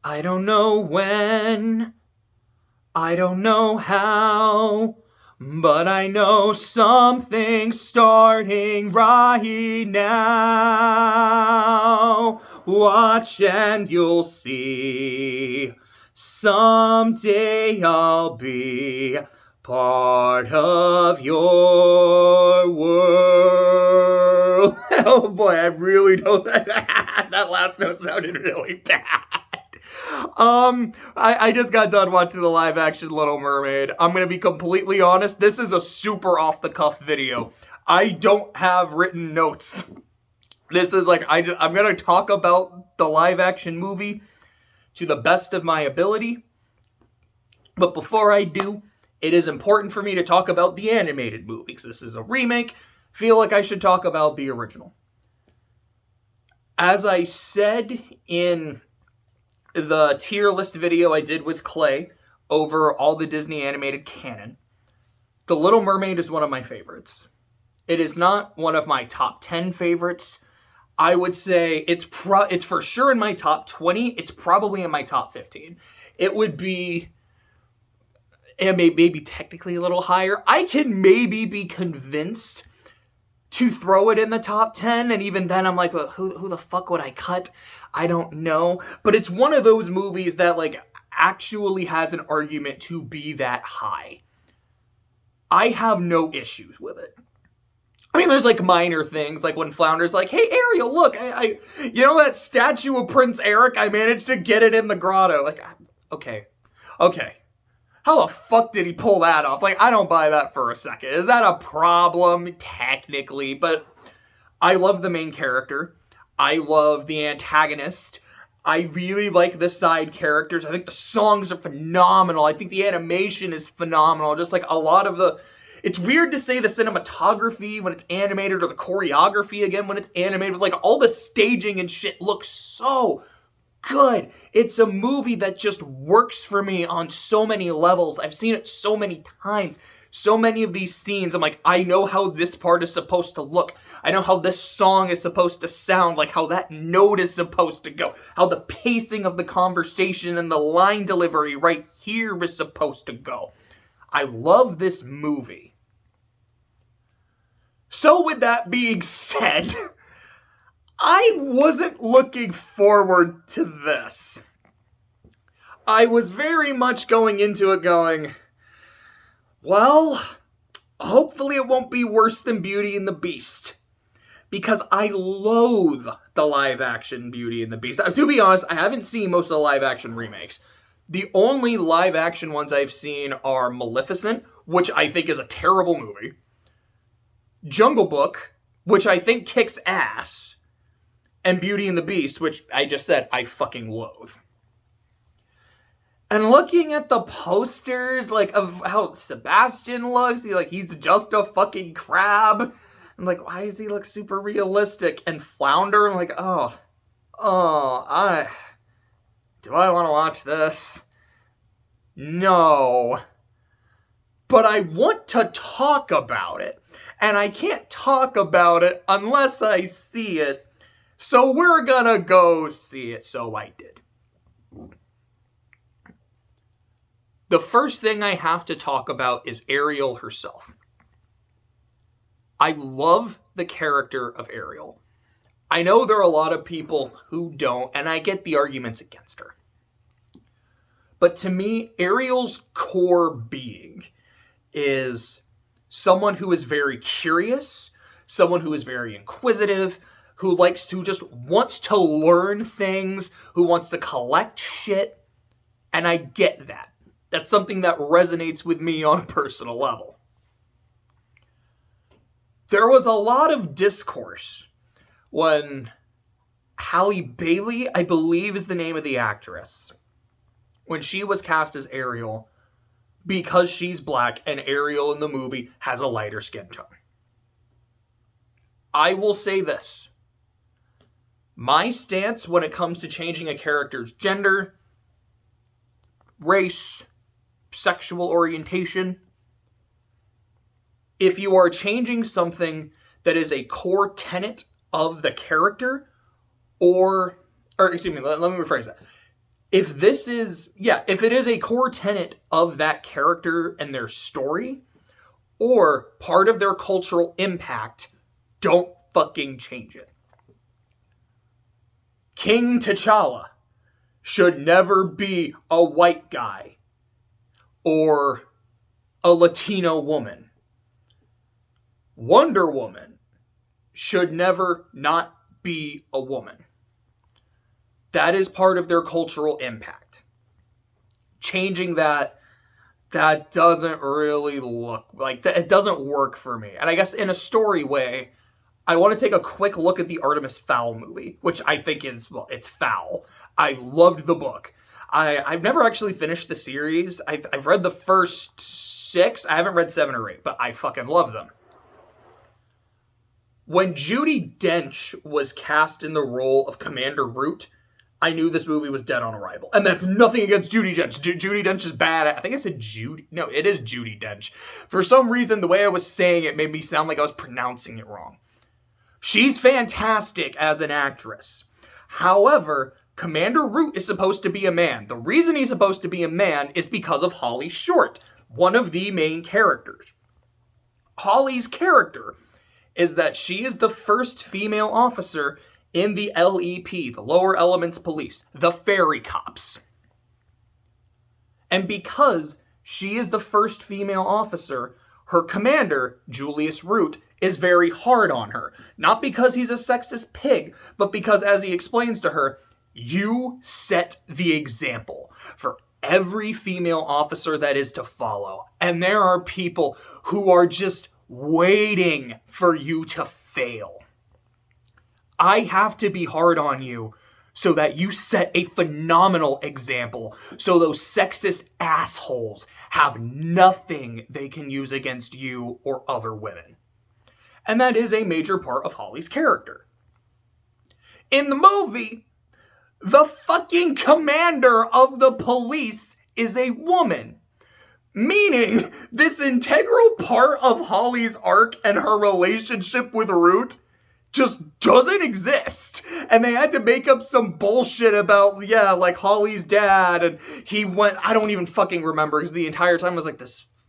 I don't know when, I don't know how, but I know something's starting right now. Watch and you'll see. Someday I'll be part of your world. Oh boy, I really don't. That last note sounded really bad. I just got done watching the live action Little Mermaid. I'm gonna be completely honest. This is a super off the cuff video. I don't have written notes. This is like I'm gonna talk about the live action movie to the best of my ability. But before I do, it is important for me to talk about the animated movie because this is a remake. Feel like I should talk about the original. As I said in the tier list video I did with Clay over all the Disney animated canon, The Little Mermaid is one of my favorites. It is not one of my top 10 favorites. I would say it's for sure in my top 20. It's probably in my top 15. It would be maybe technically a little higher. I can maybe be convinced to throw it in the top 10, and even then I'm like, well, who the fuck would I cut? I don't know. But it's one of those movies that like actually has an argument to be that high. I have no issues with it. I mean, there's like minor things, like when Flounder's like, hey, Ariel, look, I you know that statue of Prince Eric? I managed to get it in the grotto. Like, okay. How the fuck did he pull that off? Like, I don't buy that for a second. Is that a problem? Technically, but I love the main character. I love the antagonist. I really like the side characters. I think the songs are phenomenal. I think the animation is phenomenal. Just like a lot of the... It's weird to say the cinematography when it's animated or the choreography again when it's animated. But like all the staging and shit looks so good. It's a movie that just works for me on so many levels. I've seen it so many times. So many of these scenes, I'm like, I know how this part is supposed to look. I know how this song is supposed to sound, like how that note is supposed to go, how the pacing of the conversation and the line delivery right here is supposed to go. I love this movie. So with that being said, I wasn't looking forward to this. I was very much going into it going, well, hopefully it won't be worse than Beauty and the Beast. Because I loathe the live action Beauty and the Beast. To be honest, I haven't seen most of the live action remakes. The only live action ones I've seen are Maleficent, which I think is a terrible movie, Jungle Book, which I think kicks ass, and Beauty and the Beast, which I just said I fucking loathe. And looking at the posters, like, of how Sebastian looks, he's just a fucking crab. I'm like, why does he look super realistic? And Flounder, I'm like, do I want to watch this? No. But I want to talk about it. And I can't talk about it unless I see it. So we're gonna go see it. So I did. The first thing I have to talk about is Ariel herself. I love the character of Ariel. I know there are a lot of people who don't, and I get the arguments against her. But to me, Ariel's core being is someone who is very curious, someone who is very inquisitive, who just wants to learn things, who wants to collect shit, and I get that. That's something that resonates with me on a personal level. There was a lot of discourse when Halle Bailey, I believe is the name of the actress, when she was cast as Ariel, because she's black and Ariel in the movie has a lighter skin tone. I will say this. My stance when it comes to changing a character's gender, race, sexual orientation, if you are changing something that is a core tenet of the character, let me rephrase that. if this is, if it is a core tenet of that character and their story, or part of their cultural impact, don't fucking change it. King T'Challa should never be a white guy or a Latino woman. Wonder Woman should never not be a woman. That is part of their cultural impact. Changing that doesn't really look like that. It doesn't work for me. And I guess in a story way, I want to take a quick look at the Artemis Fowl movie, which I think is, well, it's foul. I loved the book. I've never actually finished the series. I've read the first 6. I haven't read 7 or 8, but I fucking love them. When Judi Dench was cast in the role of Commander Root, I knew this movie was dead on arrival. And that's nothing against Judi Dench. Judi Dench is bad. I think I said Judy. No, it is Judi Dench. For some reason, the way I was saying it made me sound like I was pronouncing it wrong. She's fantastic as an actress. However, Commander Root is supposed to be a man. The reason he's supposed to be a man is because of Holly Short, one of the main characters. Holly's character is that she is the first female officer in the LEP, the Lower Elements Police, the Fairy Cops. And because she is the first female officer, her commander, Julius Root, is very hard on her. Not because he's a sexist pig, but because, as he explains to her, you set the example for every female officer that is to follow. And there are people who are just waiting for you to fail. I have to be hard on you so that you set a phenomenal example, so those sexist assholes have nothing they can use against you or other women. And that is a major part of Holly's character. In the movie, the fucking commander of the police is a woman. Meaning, this integral part of Holly's arc and her relationship with Root just doesn't exist. And they had to make up some bullshit about, like Holly's dad, and he went, I don't even fucking remember, because the entire time I was like,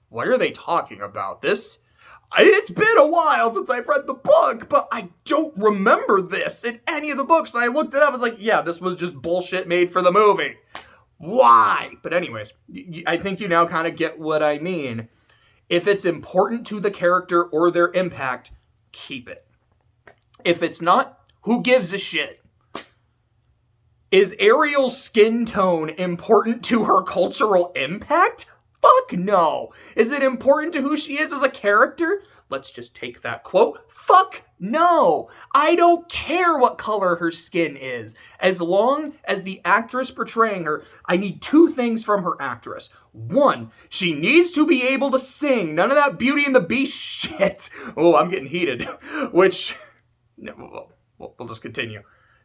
what are they talking about? It's been a while since I've read the book, but I don't remember this in any of the books. And I looked it up, I was like, this was just bullshit made for the movie. Why? But anyways, I think you now kind of get what I mean. If it's important to the character or their impact, keep it. If it's not, who gives a shit? Is Ariel's skin tone important to her cultural impact? Fuck no. Is it important to who she is as a character? Let's just take that quote. Fuck no. I don't care what color her skin is. As long as the actress portraying her, I need 2 things from her actress. 1, she needs to be able to sing. None of that Beauty and the Beast shit. Oh, I'm getting heated. Which, we'll just continue.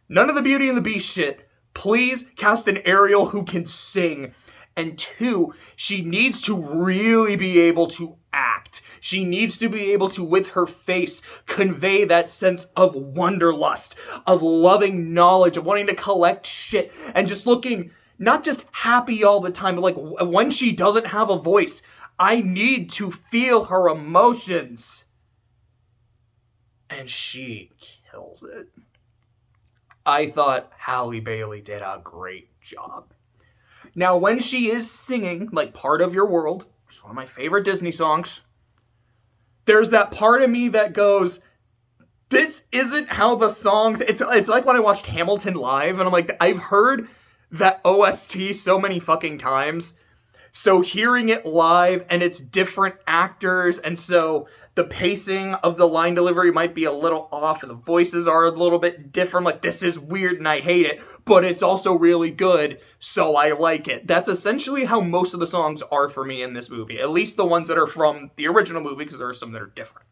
None of the Beauty and the Beast shit. Please cast an Ariel who can sing. And 2, she needs to really be able to act. She needs to be able to, with her face, convey that sense of wanderlust, of loving knowledge, of wanting to collect shit, and just looking not just happy all the time, but like when she doesn't have a voice, I need to feel her emotions. And she kills it. I thought Halle Bailey did a great job. Now, when she is singing, like Part of Your World, which is one of my favorite Disney songs, there's that part of me that goes, this isn't how the songs... It's like when I watched Hamilton live, and I'm like, I've heard that OST so many fucking times, so hearing it live, and it's different actors, and so the pacing of the line delivery might be a little off, and the voices are a little bit different, like, this is weird and I hate it, but it's also really good, so I like it. That's essentially how most of the songs are for me in this movie, at least the ones that are from the original movie, because there are some that are different.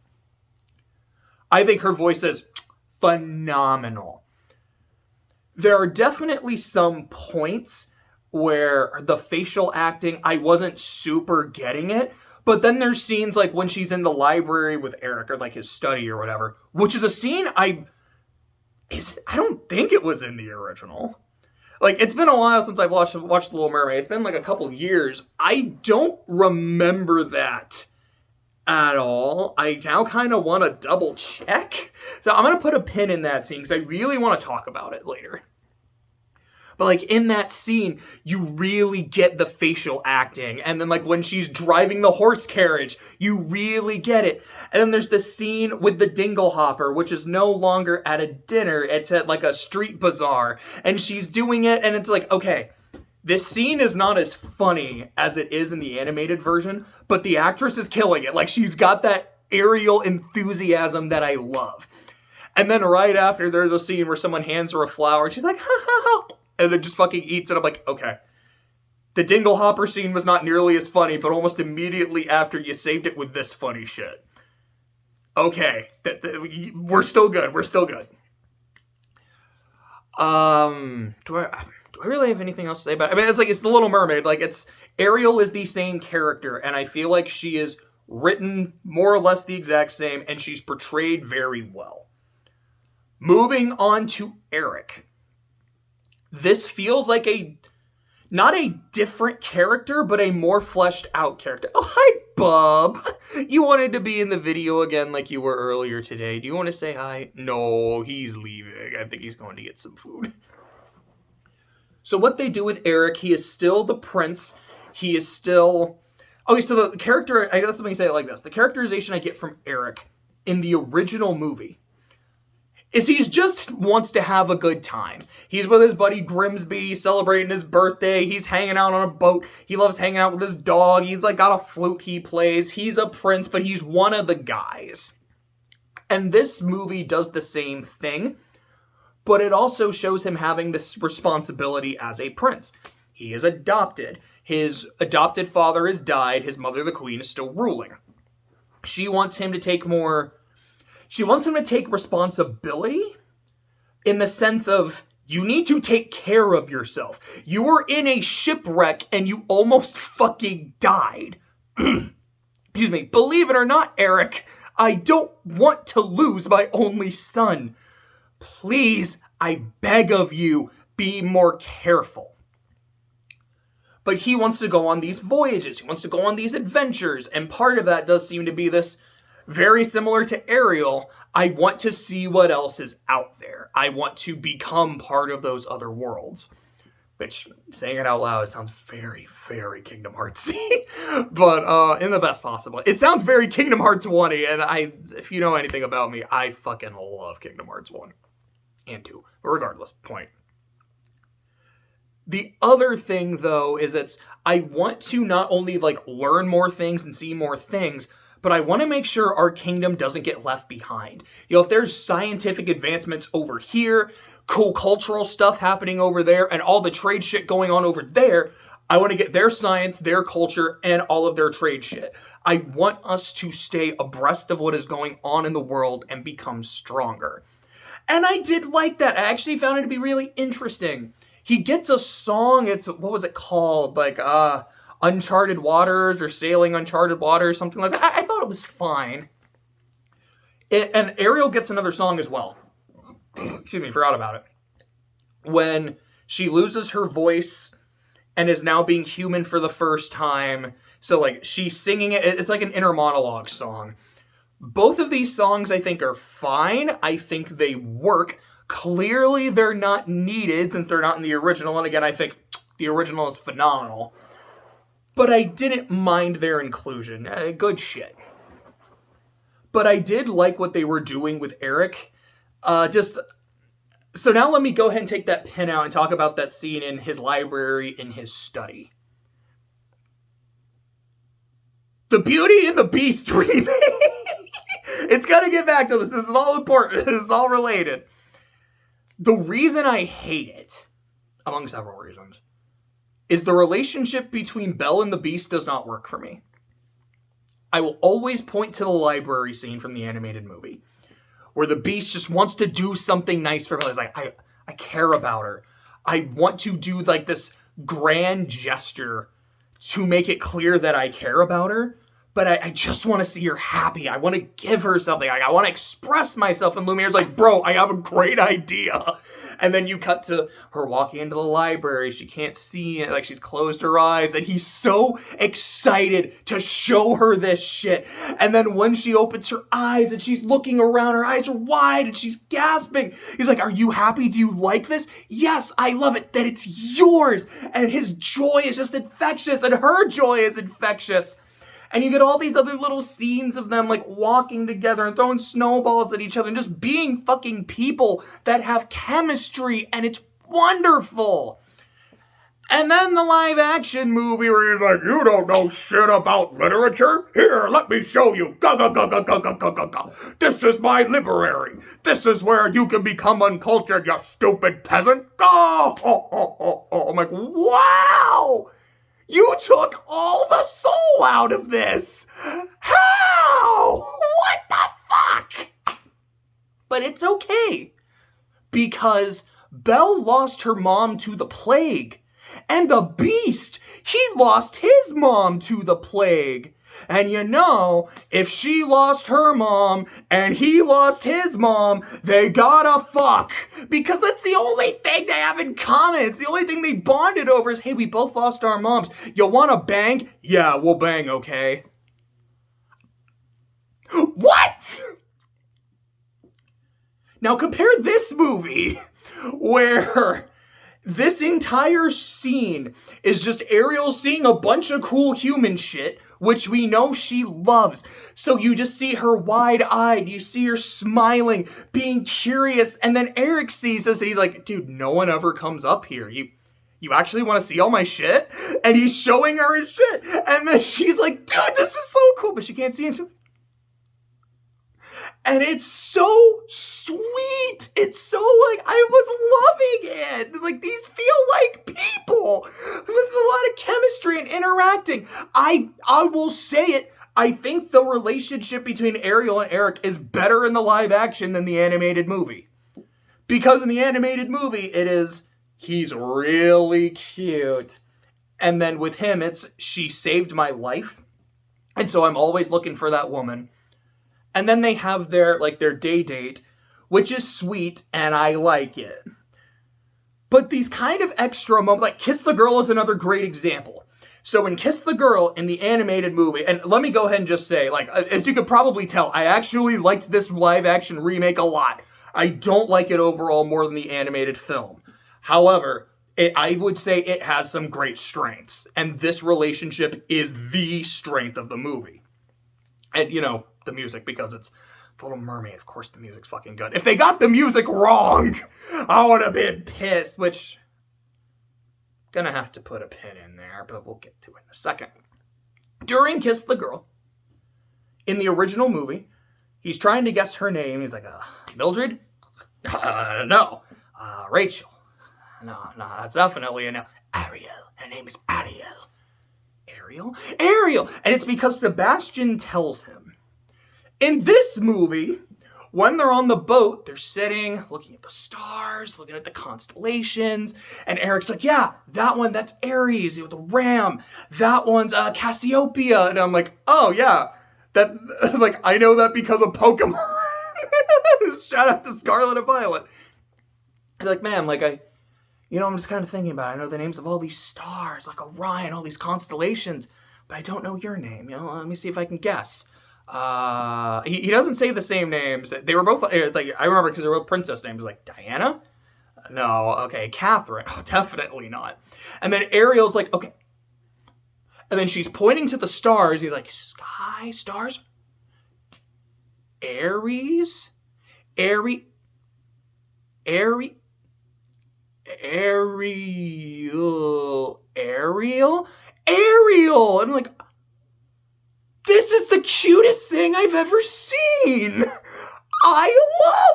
I think her voice is phenomenal. There are definitely some points where the facial acting, I wasn't super getting it. But then there's scenes like when she's in the library with Eric, or like his study or whatever, which is a scene I don't think it was in the original. Like, it's been a while since I've watched The Little Mermaid. It's been like a couple years. I don't remember that at all. I now kind of want to double check. So I'm going to put a pin in that scene because I really want to talk about it later. But, like, in that scene, you really get the facial acting. And then, like, when she's driving the horse carriage, you really get it. And then there's the scene with the dingle hopper, which is no longer at a dinner. It's at, like, a street bazaar. And she's doing it, and it's like, okay, this scene is not as funny as it is in the animated version, but the actress is killing it. Like, she's got that Ariel enthusiasm that I love. And then right after, there's a scene where someone hands her a flower, and she's like, ha ha ha. And then just fucking eats it. I'm like, okay. The dingle hopper scene was not nearly as funny, but almost immediately after you saved it with this funny shit. Okay. We're still good. We're still good. Do I really have anything else to say about it? I mean, it's The Little Mermaid. Like, Ariel is the same character, and I feel like she is written more or less the exact same, and she's portrayed very well. Moving on to Eric. This feels like not a different character, but a more fleshed out character. Oh, hi, Bub. You wanted to be in the video again like you were earlier today. Do you want to say hi? No, he's leaving. I think he's going to get some food. So what they do with Eric, he is still the prince. He is still... Okay, so the character... Let me say it like this. The characterization I get from Eric in the original movie is he just wants to have a good time. He's with his buddy Grimsby, celebrating his birthday. He's hanging out on a boat. He loves hanging out with his dog. He's like got a flute he plays. He's a prince, but he's one of the guys. And this movie does the same thing, but it also shows him having this responsibility as a prince. He is adopted. His adopted father has died. His mother, the queen, is still ruling. She wants him to take responsibility in the sense of, you need to take care of yourself. You were in a shipwreck and you almost fucking died. Excuse me. Believe it or not, Eric, I don't want to lose my only son. Please, I beg of you, be more careful. But he wants to go on these voyages. He wants to go on these adventures. And part of that does seem to be this very similar to Ariel. I want to see what else is out there. I want to become part of those other worlds. Which, saying it out loud, sounds very, very Kingdom Heartsy. But in the best possible. It sounds very Kingdom Hearts 1, and if you know anything about me, I fucking love Kingdom Hearts 1 and 2. But regardless, point. The other thing, though, is I want to not only, learn more things and see more things, but I want to make sure our kingdom doesn't get left behind. You know, if there's scientific advancements over here, cool cultural stuff happening over there, and all the trade shit going on over there, I want to get their science, their culture, and all of their trade shit. I want us to stay abreast of what is going on in the world and become stronger. And I did like that. I actually found it to be really interesting. He gets a song, what was it called? Uncharted Waters or Sailing Uncharted Waters, something like that. I thought it was fine. And Ariel gets another song as well. Excuse me, forgot about it. When she loses her voice and is now being human for the first time. So, she's singing it. It's like an inner monologue song. Both of these songs, I think, are fine. I think they work. Clearly, they're not needed since they're not in the original. And again, I think the original is phenomenal. But I didn't mind their inclusion. Good shit. But I did like what they were doing with Eric. So now let me go ahead and take that pin out and talk about that scene in his library in his study. The Beauty and the Beast remake. It's got to get back to this. This is all important. This is all related. The reason I hate it, among several reasons, is the relationship between Belle and the Beast does not work for me. I will always point to the library scene from the animated movie, where the Beast just wants to do something nice for Belle. He's like, I care about her. I want to do this grand gesture to make it clear that I care about her, but I just want to see her happy. I want to give her something. I want to express myself. And Lumiere's like, bro, I have a great idea. And then you cut to her walking into the library. She can't see it. Like, she's closed her eyes. And he's so excited to show her this shit. And then when she opens her eyes and she's looking around, her eyes are wide and she's gasping. He's like, are you happy? Do you like this? Yes, I love it. That it's yours. And his joy is just infectious. And her joy is infectious. And you get all these other little scenes of them, like, walking together and throwing snowballs at each other and just being fucking people that have chemistry, and it's wonderful. And then the live-action movie where he's like, you don't know shit about literature? Here, let me show you. Go, go, go, go, go, go, go, go, go. This is my library. This is where you can become uncultured, you stupid peasant. Oh, oh, oh, oh, oh. I'm like, wow! You took all the soul out of this! How? What the fuck? But it's okay. Because Belle lost her mom to the plague. And the Beast, he lost his mom to the plague. And you know, if she lost her mom and he lost his mom, they gotta fuck. Because that's the only thing they have in common. It's the only thing they bonded over is, hey, we both lost our moms. You wanna bang? Yeah, we'll bang, okay? What? Now compare this movie where this entire scene is just Ariel seeing a bunch of cool human shit, which we know she loves. So you just see her wide-eyed, you see her smiling, being curious, and then Eric sees this and he's like, dude, no one ever comes up here. You actually want to see all my shit? And he's showing her his shit. And then she's like, dude, this is so cool, but she can't see him. And it's so sweet. It's so, like, I was loving it. Like, these feel like people with a lot of chemistry and interacting. I will say it. I think the relationship between Ariel and Eric is better in the live action than the animated movie. Because in the animated movie, it is, he's really cute. And then with him, it's, she saved my life. And so I'm always looking for that woman. And then they have their day date, which is sweet, and I like it. But these kind of extra moments, like Kiss the Girl is another great example. So in Kiss the Girl, in the animated movie, and let me go ahead and just say, like, as you could probably tell, I actually liked this live-action remake a lot. I don't like it overall more than the animated film. However, I would say it has some great strengths, and this relationship is the strength of the movie. And, you know, the music, because it's The Little Mermaid. Of course the music's fucking good. If they got the music wrong, I would have been pissed, which, gonna have to put a pin in there, but we'll get to it in a second. During Kiss the Girl, in the original movie, he's trying to guess her name. He's like, Mildred? No. Rachel? No, that's definitely a no. Ariel. Her name is Ariel. Ariel! And it's because Sebastian tells him. In this movie, when they're on the boat, they're sitting, looking at the stars, looking at the constellations, and Eric's like, yeah, that one, that's Aries, the ram. That one's Cassiopeia. And I'm like, oh, yeah, that, like, I know that because of Pokemon. Shout out to Scarlet and Violet. He's like, man, like, I'm just kind of thinking about it. I know the names of all these stars, like Orion, all these constellations, but I don't know your name. Let me see if I can guess. He doesn't say the same names. They were both, it's like, I remember because they were both princess names, like Diana? No, okay, Catherine. Oh, definitely not. And then Ariel's like, okay. And then she's pointing to the stars. He's like, sky, stars? Aries? Ariel? And I'm like, this is the cutest thing I've ever seen. I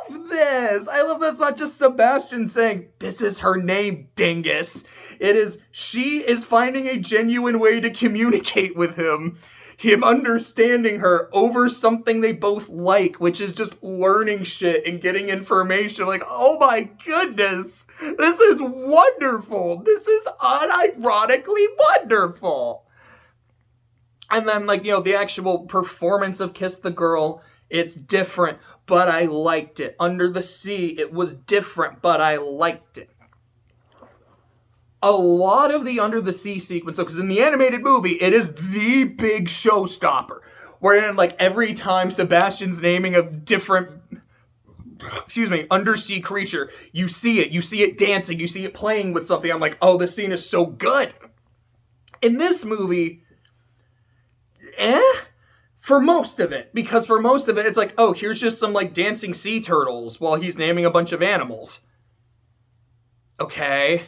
love this. I love that's not just Sebastian saying, this is her name, dingus. It is, she is finding a genuine way to communicate with him. Him understanding her over something they both like, which is just learning shit and getting information. Like, oh my goodness, this is wonderful. This is unironically wonderful. And then, like, the actual performance of Kiss the Girl, it's different. but I liked it. Under the Sea, it was different, but I liked it. A lot of the Under the Sea sequence, because in the animated movie, it is the big showstopper. Wherein, like, every time Sebastian's naming a different, undersea creature, you see it dancing, you see it playing with something. I'm like, oh, this scene is so good. In this movie, for most of it, because for most of it, it's like, oh, here's just some, like, dancing sea turtles while he's naming a bunch of animals. Okay.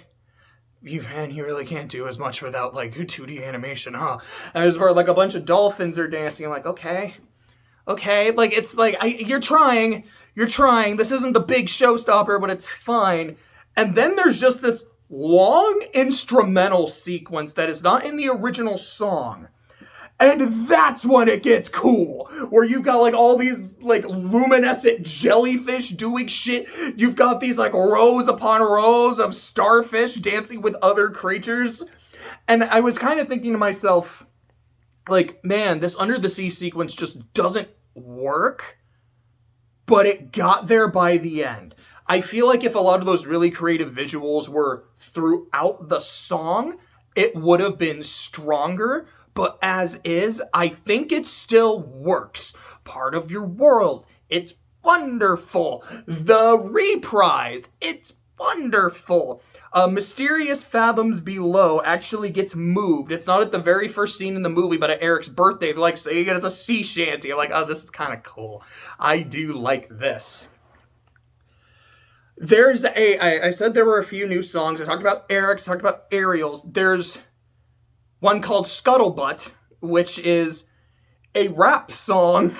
You really can't do as much without, like, 2D animation, huh? As where, like, a bunch of dolphins are dancing, I'm like, okay, like, it's like, you're trying, this isn't the big showstopper, but it's fine. And then there's just this long instrumental sequence that is not in the original song. And that's when it gets cool. Where you've got, like, all these, like, luminescent jellyfish doing shit. You've got these, like, rows upon rows of starfish dancing with other creatures. And I was kind of thinking to myself, like, man, this Under the Sea sequence just doesn't work. But it got there by the end. I feel like if a lot of those really creative visuals were throughout the song, it would have been stronger. But as is, I think it still works. Part of your world, it's wonderful. The reprise, it's wonderful. Mysterious Fathoms Below actually gets moved. It's not at the very first scene in the movie, but at Eric's birthday, they're like saying it as a sea shanty. I'm like, oh, this is kind of cool. I do like this. There's I said there were a few new songs. I talked about Eric's, talked about Ariel's. There's one called Scuttlebutt, which is a rap song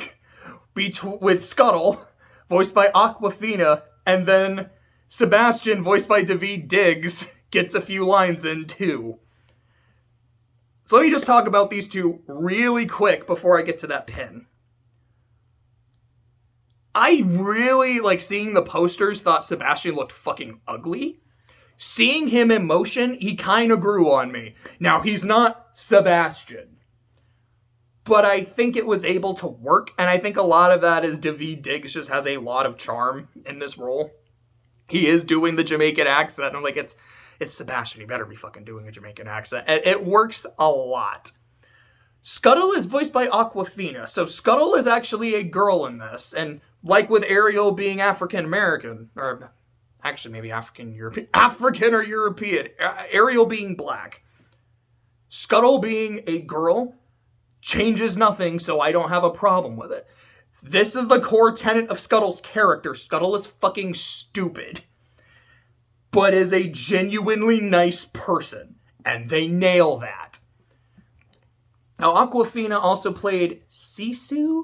with Scuttle, voiced by Aquafina, and then Sebastian, voiced by Daveed Diggs, gets a few lines in too. So let me just talk about these two really quick before I get to that pin. I really, like, seeing the posters, thought Sebastian looked fucking ugly. Seeing him in motion, he kind of grew on me. Now, he's not Sebastian. But I think it was able to work, and I think a lot of that is Daveed Diggs just has a lot of charm in this role. He is doing the Jamaican accent, and I'm like, it's Sebastian, you better be fucking doing a Jamaican accent. It works a lot. Scuttle is voiced by Aquafina, so Scuttle is actually a girl in this, and like with Ariel being African-American, or actually maybe African or European, Ariel being black, Scuttle being a girl changes nothing, so I don't have a problem with it. This is the core tenet of Scuttle's character. Scuttle is fucking stupid, but is a genuinely nice person, and they nail that. Now, Aquafina also played Shisu?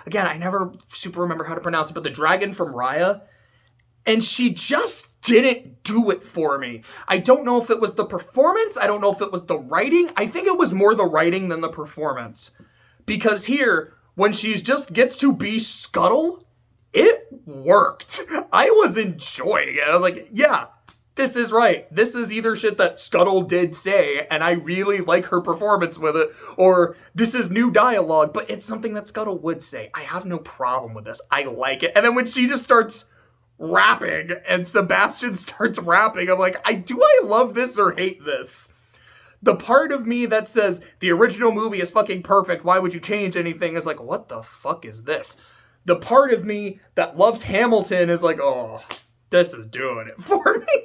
Again, I never super remember how to pronounce it, but the dragon from Raya. And she just didn't do it for me. I don't know if it was the performance. I don't know if it was the writing. I think it was more the writing than the performance. Because here, when she just gets to be Scuttle, it worked. I was enjoying it. I was like, yeah, this is right. This is either shit that Scuttle did say, and I really like her performance with it, or this is new dialogue, but it's something that Scuttle would say. I have no problem with this. I like it. And then when she just starts rapping and Sebastian starts rapping, I'm like, do I love this or hate this? The part of me that says the original movie is fucking perfect, why would you change anything, is like, what the fuck is this? The part of me that loves Hamilton is like, oh, this is doing it for me.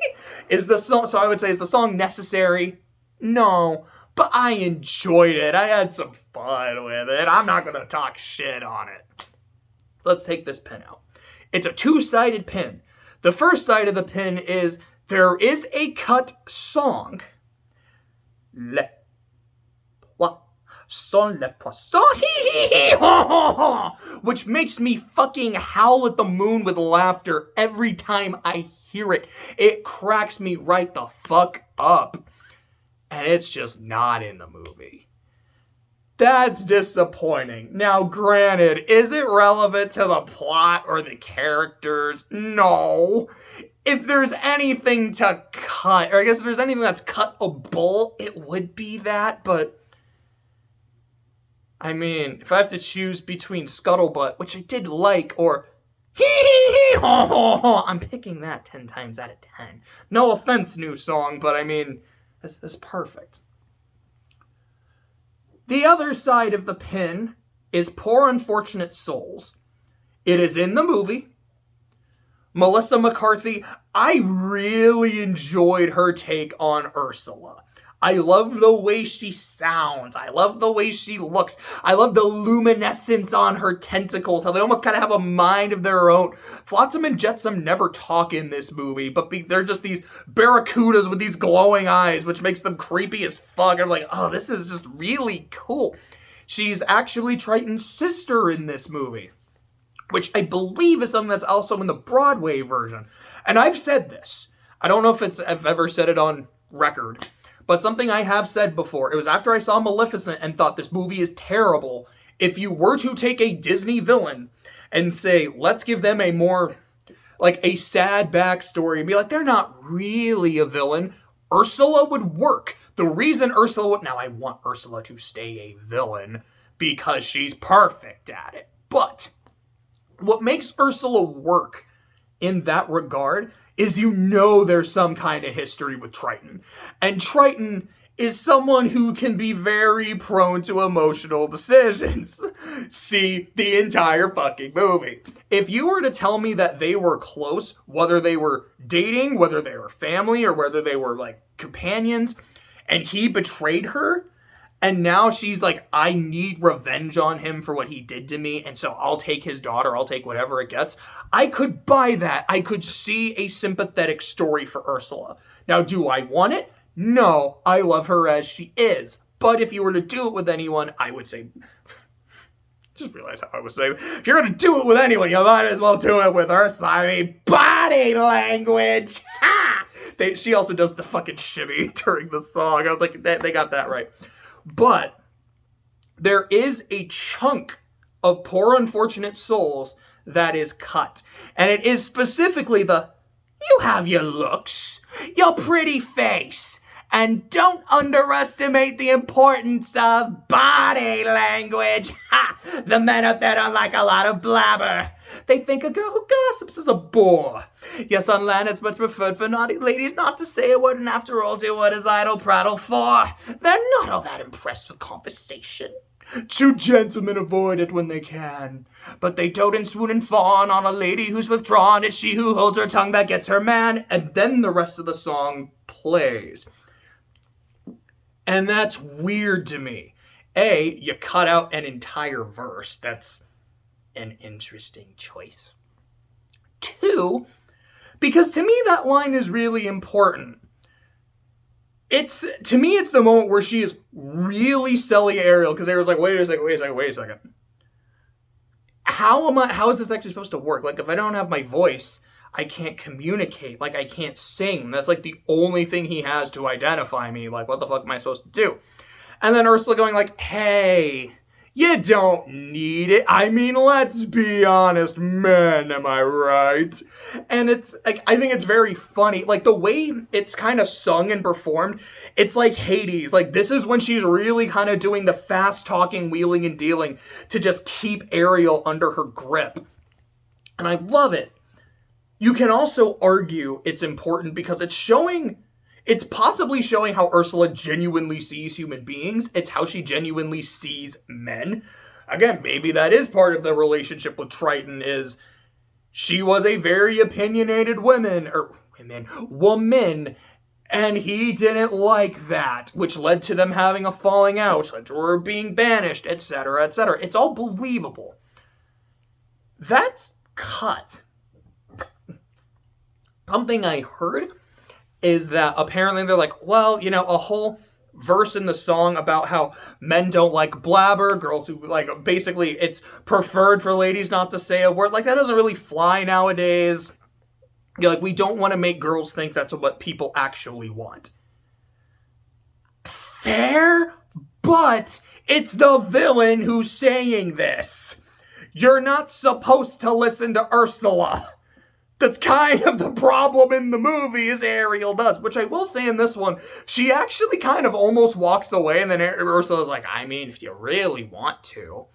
Is the song, so I would say, is the song necessary? No, but I enjoyed it. I had some fun with it. I'm not gonna talk shit on it. Let's take this pin out. It's a two-sided pin. The first side of the pin is there is a cut song. Le poisson, le poisson, which makes me fucking howl at the moon with laughter every time I hear it. It cracks me right the fuck up. And it's just not in the movie. That's disappointing. Now, granted, is it relevant to the plot or the characters? No. If there's anything to cut, or I guess if there's anything that's cuttable, it would be that, but I mean, if I have to choose between Scuttlebutt, which I did like, or hee hee hee ho ho ho, I'm picking that 10 times out of 10. No offense, new song, but I mean, this is perfect. The other side of the pin is Poor Unfortunate Souls. It is in the movie. Melissa McCarthy, I really enjoyed her take on Ursula. I love the way she sounds. I love the way she looks. I love the luminescence on her tentacles, how they almost kind of have a mind of their own. Flotsam and Jetsam never talk in this movie, but they're just these barracudas with these glowing eyes, which makes them creepy as fuck. I'm like, oh, this is just really cool. She's actually Triton's sister in this movie, which I believe is something that's also in the Broadway version. And I've said this. I don't know if I've ever said it on record, but something I have said before. It was after I saw Maleficent and thought this movie is terrible. If you were to take a Disney villain and say, let's give them a more, like, a sad backstory and be like, they're not really a villain, Ursula would work. The reason Ursula would... Now, I want Ursula to stay a villain because she's perfect at it. But what makes Ursula work in that regard is there's some kind of history with Triton. And Triton is someone who can be very prone to emotional decisions. See the entire fucking movie. If you were to tell me that they were close, whether they were dating, whether they were family, or whether they were, like, companions, and he betrayed her, and now she's like, I need revenge on him for what he did to me, and so I'll take his daughter, I'll take whatever it gets. I could buy that. I could see a sympathetic story for Ursula. Now, do I want it? No, I love her as she is. But if you were to do it with anyone, I would say... Just realized how I was saying. If you're going to do it with anyone, you might as well do it with Ursula. I mean, body language! Ha! She also does the fucking shimmy during the song. I was like, they got that right. But there is a chunk of Poor Unfortunate Souls that is cut. And it is specifically you have your looks, your pretty face, and don't underestimate the importance of body language. Ha! The men out there don't like a lot of blabber. They think a girl who gossips is a bore. Yes, on land it's much preferred for naughty ladies not to say a word, and after all do what is idle prattle for. They're not all that impressed with conversation. True gentlemen avoid it when they can, but they dote and swoon and fawn on a lady who's withdrawn. It's she who holds her tongue that gets her man. And then the rest of the song plays. And that's weird to me. A, you cut out an entire verse. That's an interesting choice. 2, because to me that line is really important. To me, it's the moment where she is really selling Ariel, because Ariel's like, wait a second. How is this actually supposed to work? Like, if I don't have my voice, I can't communicate. Like, I can't sing. That's like the only thing he has to identify me. Like, what the fuck am I supposed to do? And then Ursula going like, hey, you don't need it. I mean, let's be honest, man, am I right? And it's like, I think it's very funny. Like, the way it's kind of sung and performed, it's like Hades. Like, this is when she's really kind of doing the fast talking, wheeling and dealing to just keep Ariel under her grip. And I love it. You can also argue it's important because it's possibly showing how Ursula genuinely sees human beings. It's how she genuinely sees men. Again, maybe that is part of the relationship with Triton, is she was a very opinionated woman, and he didn't like that, which led to them having a falling out, led to her being banished, etc., etc. It's all believable. That's cut. Something I heard is that apparently they're like, well, a whole verse in the song about how men don't like blabber, girls who, like, basically it's preferred for ladies not to say a word. Like, that doesn't really fly nowadays. Like, we don't want to make girls think that's what people actually want. Fair, but it's the villain who's saying this. You're not supposed to listen to Ursula. That's kind of the problem in the movie, is Ariel does. Which I will say in this one, she actually kind of almost walks away, and then Ursula's like, I mean, if you really want to,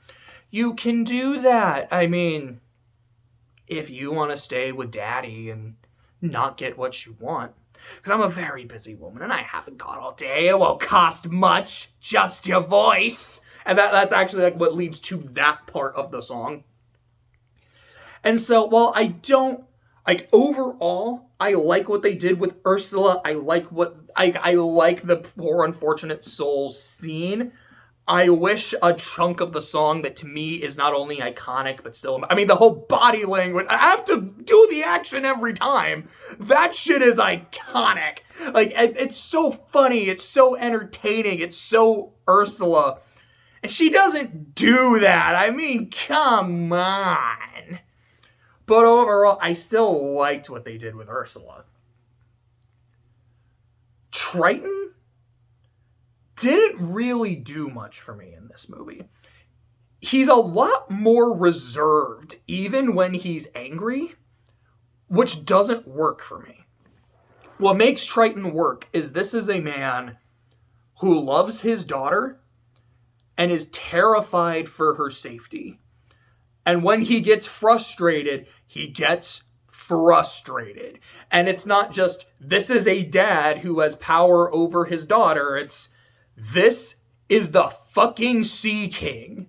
you can do that. I mean, if you want to stay with Daddy and not get what you want. Because I'm a very busy woman, and I haven't got all day. It won't cost much, just your voice. And that's actually like what leads to that part of the song. And so, while I don't, like, overall, I like what they did with Ursula. I like I like the Poor Unfortunate Souls scene. I wish a chunk of the song that to me is not only iconic, but still, I mean, the whole body language, I have to do the action every time. That shit is iconic. Like, it's so funny. It's so entertaining. It's so Ursula. And she doesn't do that. I mean, come on. But overall, I still liked what they did with Ursula. Triton didn't really do much for me in this movie. He's a lot more reserved, even when he's angry, which doesn't work for me. What makes Triton work is this is a man who loves his daughter and is terrified for her safety. And when he gets frustrated, he gets frustrated. And it's not just, this is a dad who has power over his daughter. It's, this is the fucking Sea King.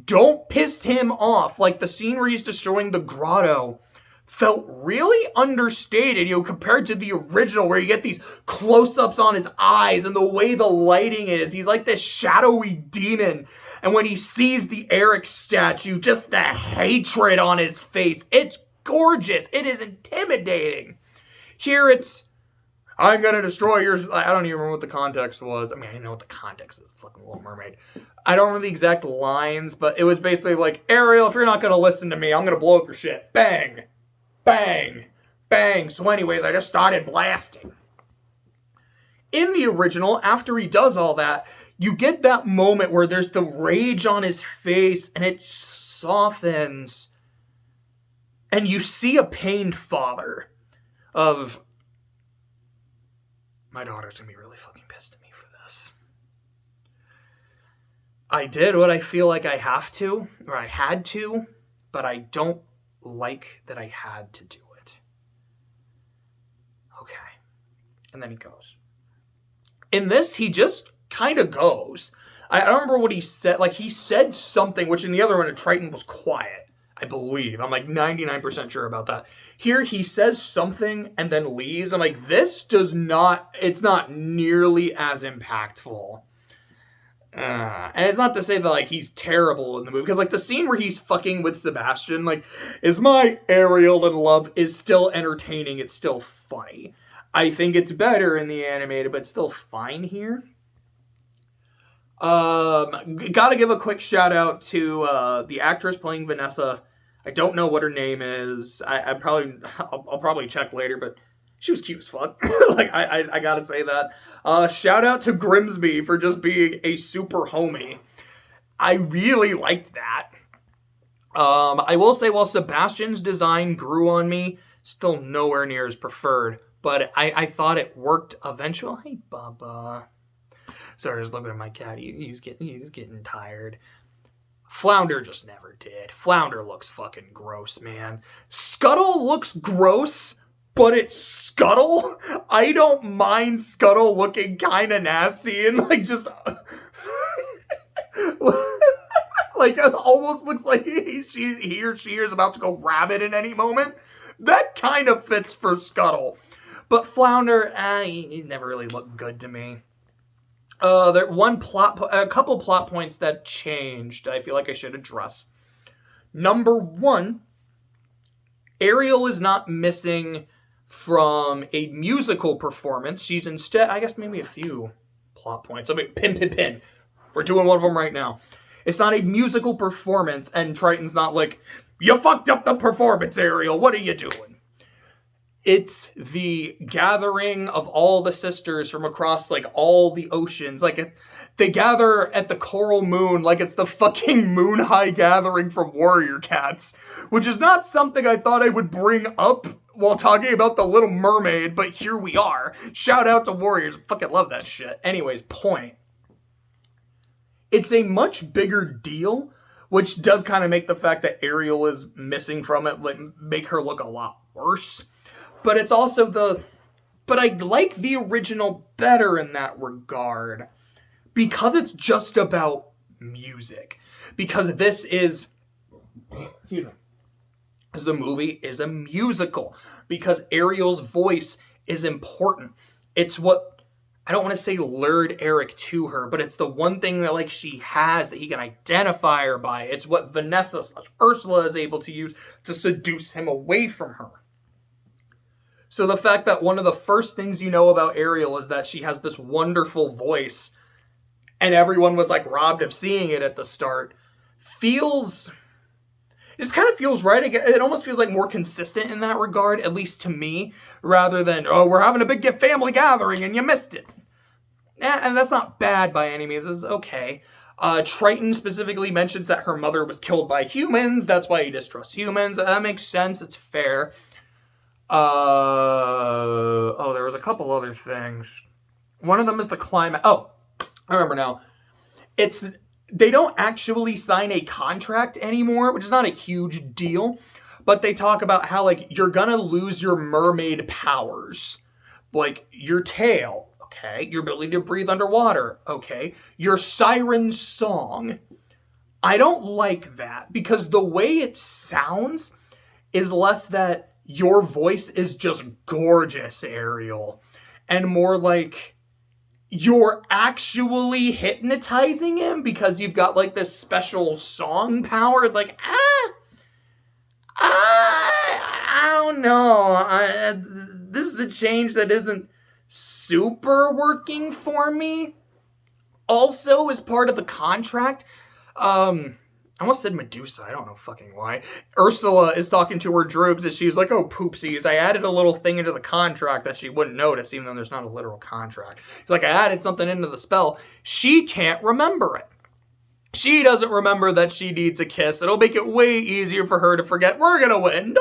Don't piss him off. Like, the scene where he's destroying the grotto felt really understated, compared to the original, where you get these close-ups on his eyes and the way the lighting is. He's like this shadowy demon. And when he sees the Eric statue, just the hatred on his face. It's gorgeous. It is intimidating. Here it's, I'm gonna destroy yours. I don't even remember what the context was. I mean, I know what the context is. Fucking Little Mermaid. I don't remember the exact lines, but it was basically like, Ariel, if you're not gonna listen to me, I'm gonna blow up your shit. Bang. Bang. Bang. So anyways, I just started blasting. In the original, after he does all that, you get that moment where there's the rage on his face and it softens. And you see a pained father of, my daughter's gonna be really fucking pissed at me for this. I did what I feel like I have to, or I had to, but I don't like that I had to do it. Okay. And then he goes. In this, he just kind of goes. I don't remember what he said. Like, he said something, which in the other one, Triton was quiet, I believe. I'm like 99% sure about that. Here, he says something and then leaves. I'm like, this does not, it's not nearly as impactful. And it's not to say that, like, he's terrible in the movie, because, like, the scene where he's fucking with Sebastian, like, is my Ariel in love, is still entertaining. It's still funny. I think it's better in the animated, but still fine here. Gotta give a quick shout out to the actress playing Vanessa. I don't know what her name is. I'll probably check later, but she was cute as fuck. Like, I gotta say that. Shout out to Grimsby for just being a super homie. I really liked that. I will say, while Sebastian's design grew on me, still nowhere near as preferred, but I thought it worked eventually. Hey, Bubba. Sorry, just looking at my cat. He's getting tired. Flounder just never did. Flounder looks fucking gross, man. Scuttle looks gross, but it's Scuttle. I don't mind Scuttle looking kind of nasty and, like, just like, it almost looks like he or she is about to go rabbit in any moment. That kind of fits for Scuttle. But Flounder, he never really looked good to me. A couple plot points that changed, I feel like I should address. Number one, Ariel is not missing from a musical performance. She's instead, I guess maybe a few plot points. I mean, pin. We're doing one of them right now. It's not a musical performance, and Triton's not like, you fucked up the performance, Ariel. What are you doing? It's the gathering of all the sisters from across, like, all the oceans. Like, they gather at the Coral Moon like it's the fucking Moon High gathering from Warrior Cats, which is not something I thought I would bring up while talking about The Little Mermaid, but here we are. Shout out to Warriors. Fucking love that shit. Anyways, point. It's a much bigger deal, which does kind of make the fact that Ariel is missing from it like make her look a lot worse. But it's also but I like the original better in that regard because it's just about music. Because this is, as the movie is a musical. Because Ariel's voice is important. It's what, I don't want to say lured Eric to her, but it's the one thing that like she has that he can identify her by. It's what Vanessa/Ursula is able to use to seduce him away from her. So the fact that one of the first things you know about Ariel is that she has this wonderful voice, and everyone was like robbed of seeing it at the start, it just kind of feels right. It almost feels like more consistent in that regard, at least to me, rather than, oh, we're having a big family gathering and you missed it. And that's not bad by any means. It's okay. Triton specifically mentions that her mother was killed by humans. That's why he distrusts humans. That makes sense. It's fair. There was a couple other things. One of them is the climate. Oh, I remember now. They don't actually sign a contract anymore, which is not a huge deal. But they talk about how, like, you're gonna lose your mermaid powers. Like, your tail, okay? Your ability to breathe underwater, okay? Your siren song. I don't like that, because the way it sounds is less that your voice is just gorgeous, Ariel, and more like you're actually hypnotizing him because you've got like this special song power. Like, I don't know. This is a change that isn't super working for me. Also, as part of the contract, I almost said Medusa. I don't know fucking why. Ursula is talking to her droogs and she's like, oh, poopsies. I added a little thing into the contract that she wouldn't notice, even though there's not a literal contract. She's like, I added something into the spell. She can't remember it. She doesn't remember that she needs a kiss. It'll make it way easier for her to forget we're gonna win.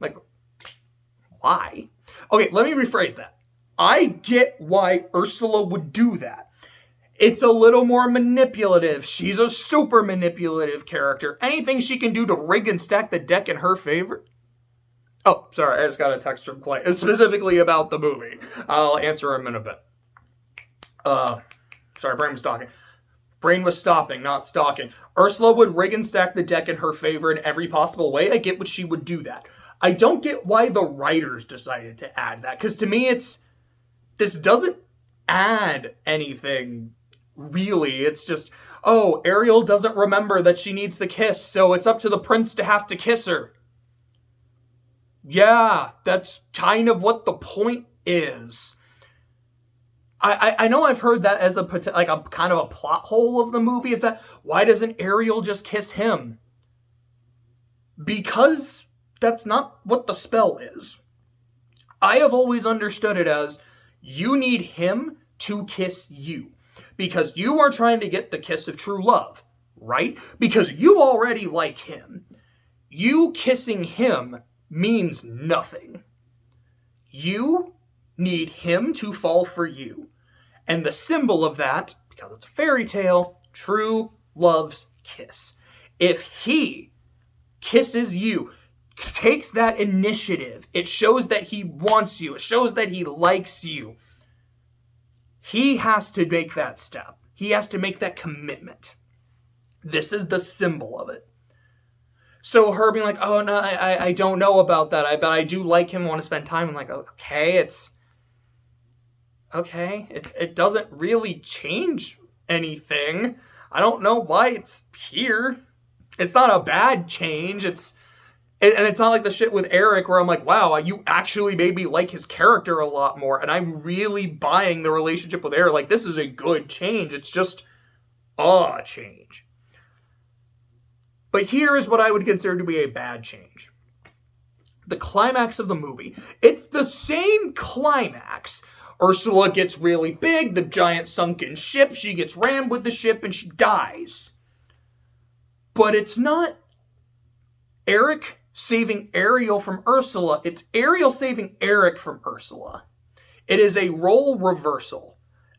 Like, why? Okay, let me rephrase that. I get why Ursula would do that. It's a little more manipulative. She's a super manipulative character. Anything she can do to rig and stack the deck in her favor. Oh, sorry, I just got a text from Clay. It's specifically about the movie. I'll answer him in a bit. Sorry, brain was talking. Brain was stopping, not stalking. Ursula would rig and stack the deck in her favor in every possible way. I get what she would do that. I don't get why the writers decided to add that. Because to me, this doesn't add anything. Really, it's just, oh, Ariel doesn't remember that she needs the kiss, so it's up to the prince to have to kiss her. Yeah, that's kind of what the point is. I know I've heard that as a kind of a plot hole of the movie, is that why doesn't Ariel just kiss him? Because that's not what the spell is. I have always understood it as you need him to kiss you. Because you are trying to get the kiss of true love, right? Because you already like him. You kissing him means nothing. You need him to fall for you. And the symbol of that, because it's a fairy tale, true love's kiss. If he kisses you, takes that initiative, it shows that he wants you, it shows that he likes you. He has to make that step. He has to make that commitment. This is the symbol of it. So her being like, oh, no, I don't know about that. But I do like him, want to spend time. I'm like, okay, it's... Okay, it doesn't really change anything. I don't know why it's here. It's not a bad change. And it's not like the shit with Eric where I'm like, wow, you actually made me like his character a lot more. And I'm really buying the relationship with Eric. Like, this is a good change. It's just a change. But here is what I would consider to be a bad change. The climax of the movie. It's the same climax. Ursula gets really big, the giant sunken ship, she gets rammed with the ship and she dies. But it's not Eric saving Ariel from Ursula, it's Ariel saving Eric from Ursula. It is a role reversal,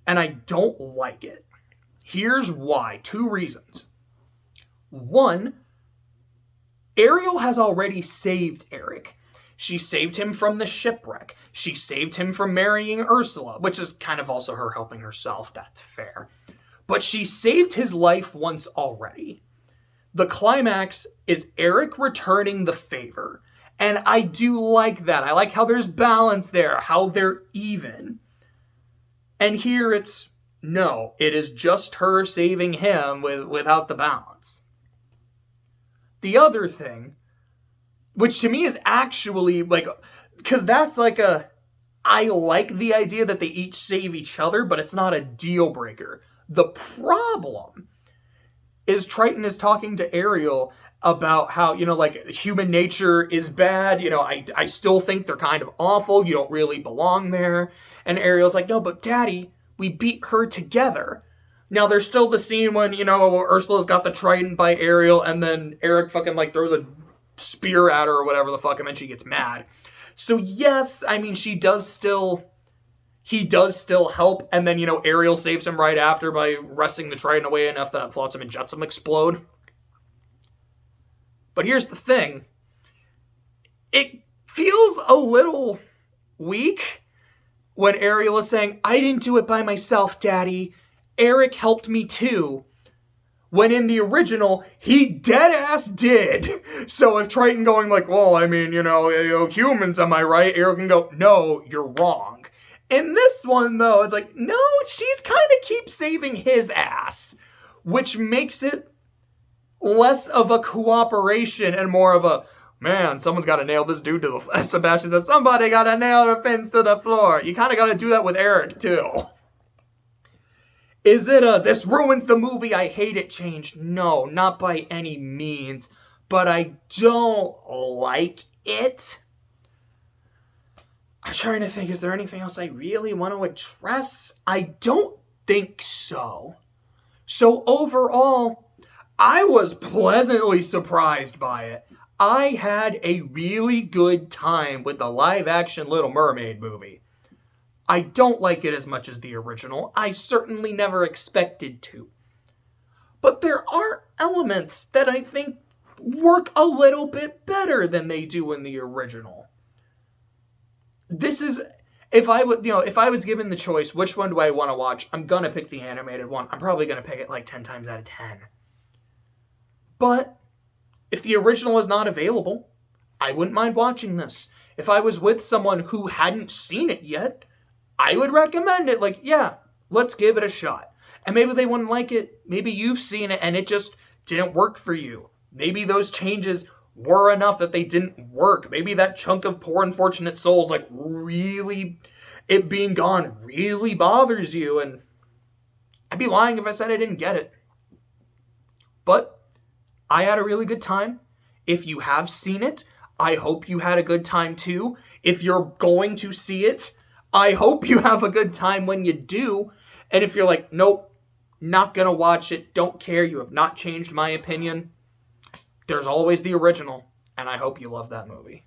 and I don't like it. Here's why. 2 reasons. 1, Ariel has already saved Eric. She saved him from the shipwreck. She saved him from marrying Ursula, which is kind of also her helping herself, that's fair. But she saved his life once already. The climax is Eric returning the favor. And I do like that. I like how there's balance there, how they're even. And here it's, no, it is just her saving him without the balance. The other thing, which to me is actually like, because that's like I like the idea that they each save each other, but it's not a deal breaker. The problem is Triton is talking to Ariel about how, like, human nature is bad. I still think they're kind of awful. You don't really belong there. And Ariel's like, no, but Daddy, we beat her together. Now, there's still the scene when, Ursula's got the trident by Ariel, and then Eric fucking, like, throws a spear at her or whatever the fuck, and then she gets mad. So, yes, I mean, he does still help, and then, Ariel saves him right after by wresting the trident away enough that Flotsam and Jetsam explode. But here's the thing. It feels a little weak when Ariel is saying, I didn't do it by myself, Daddy. Eric helped me too. When in the original, he dead-ass did. So if Triton going like, well, I mean, humans, am I right? Ariel can go, no, you're wrong. In this one, though, it's like, no, she's kind of keeps saving his ass. Which makes it less of a cooperation and more of a, man, someone's got to nail this dude to the... Sebastian said, somebody got to nail the fence to the floor. You kind of got to do that with Eric, too. Is it this ruins the movie, I hate it change? No, not by any means. But I don't like it. I'm trying to think, is there anything else I really want to address? I don't think so. So overall, I was pleasantly surprised by it. I had a really good time with the live-action Little Mermaid movie. I don't like it as much as the original. I certainly never expected to. But there are elements that I think work a little bit better than they do in the original. This is, if I was given the choice, which one do I want to watch? I'm gonna pick the animated one. I'm probably gonna pick it like 10 times out of 10. But if the original is not available, I wouldn't mind watching this. If I was with someone who hadn't seen it yet, I would recommend it. Like, yeah, let's give it a shot. And maybe they wouldn't like it. Maybe you've seen it and it just didn't work for you. Maybe those changes were enough that they didn't work. Maybe that chunk of poor unfortunate souls, like, really, it being gone really bothers you. And I'd be lying if I said I didn't get it. But I had a really good time. If you have seen it, I hope you had a good time too. If you're going to see it, I hope you have a good time when you do. And if you're like, nope, not gonna watch it, don't care, you have not changed my opinion, there's always the original, and I hope you love that movie.